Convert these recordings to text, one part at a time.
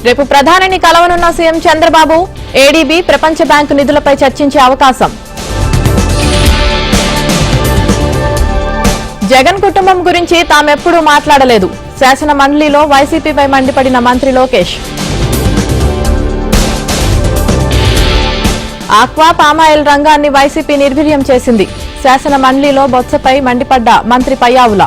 రేపు ప్రధానిని కలవనున్న CM Chandrababu ADB ప్రపంచ bank నిధులపై చర్చించే అవకాశం. జగన్ కుటుంబం గురించి తామెప్పుడూ మాట్లాడలేదు. శాసన మండలిలో వైసీపీపై మండిపడిన మంత్రి లోకేష్. ఆక్వా పామాయిల్ రంగాన్ని వైసీపీ నిర్వీర్యం చేసింది. శాసన మండలిలో బొత్సపై మండిపడ్డ మంత్రి పయ్యావుల.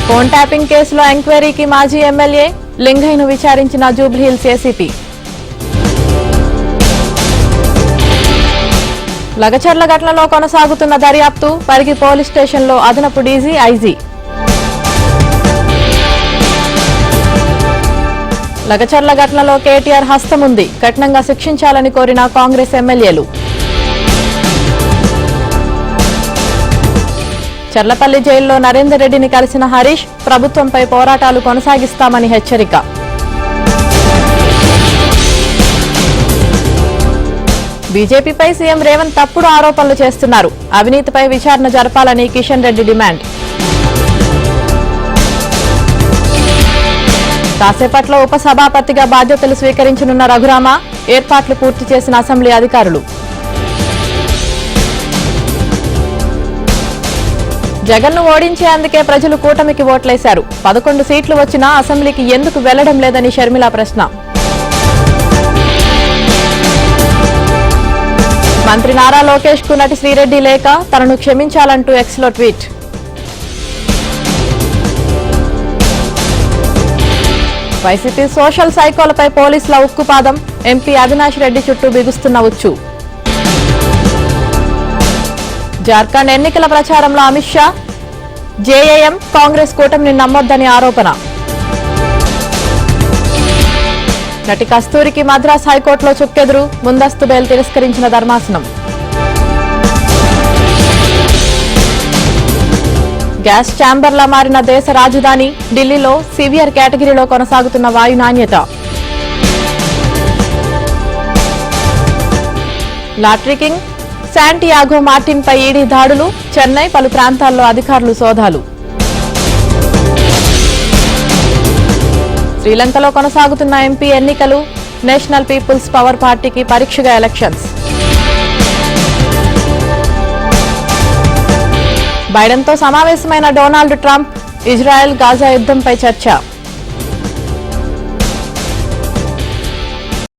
ఫోన్ ట్యాపింగ్ కేసులో ఎంక్వైరీకి మాజీ ఎమ్మెల్యే లింగయ్యను విచారించిన జూబ్లీహిల్స్ ఏసీపీ. లగచర్ల ఘటనలో కొనసాగుతున్న దర్యాప్తు. పరిగి పోలీస్ స్టేషన్లో అదనపు డీజీ ఐజీ. లగచర్ల ఘటనలో కేటీఆర్ హస్తముంది. కఠినంగా శిక్షించాలని కోరిన కాంగ్రెస్ ఎమ్మెల్యేలు. చర్లపల్లి జైల్లో నరేందర్ రెడ్డిని కలిసిన హరీష్. ప్రభుత్వంపై పోరాటాలు కొనసాగిస్తామని హెచ్చరిక. బీజేపీపై సీఎం రేవంత్ తప్పుడు ఆరోపణలు చేస్తున్నారు. అవినీతిపై విచారణ జరపాలని కిషన్ రెడ్డి డిమాండ్. కాసేపట్లో ఉపసభాపతిగా బాధ్యతలు స్వీకరించనున్న రఘురామ. ఏర్పాట్లు పూర్తి చేసిన అసెంబ్లీ అధికారులు. జగన్ను ఓడించేందుకే ప్రజలు కూటమికి ఓట్లేశారు. 11 సీట్లు వచ్చినా అసెంబ్లీకి ఎందుకు వెళ్లడం లేదని షర్మిల ప్రశ్న. మంత్రి నారా లోకేష్ కు నటి శ్రీరెడ్డి లేఖ. తనను క్షమించాలంటూ ఎక్స్లో ట్వీట్. వైసీపీ సోషల్ సైకోలపై పోలీసుల ఉక్కుపాదం. ఎంపీ అవినాష్ రెడ్డి చుట్టూ బిగుస్తున్న ఉచ్చు. జార్ఖండ్ ఎన్నికల ప్రచారంలో అమిత్ షా. జేఏఎం కాంగ్రెస్ కూటమిని నమ్మొద్దని ఆరోపణ. నటి కస్తూరికి మద్రాస్ హైకోర్టులో చుక్కెదురు. ముందస్తు బెయిల్ తిరస్కరించిన ధర్మాసనం. గ్యాస్ ఛాంబర్లా మారిన దేశ రాజధాని. ఢిల్లీలో సివియర్ కేటగిరీలో కొనసాగుతున్న వాయు నాణ్యత. లాటరీ కింగ్ శాంటియాగో మార్టిన్ పై ఈడీ దాడులు. చెన్నై పలు ప్రాంతాల్లో అధికారులు సోదాలు. శ్రీలంకలో కొనసాగుతున్న ఎంపీ ఎన్నికలు. నేషనల్ పీపుల్స్ పవర్ పార్టీకి పరీక్షగా ఎలక్షన్స్. బైడెన్తో సమావేశమైన డొనాల్డ్ ట్రంప్. ఇజ్రాయెల్ గాజా యుద్ధంపై చర్చ.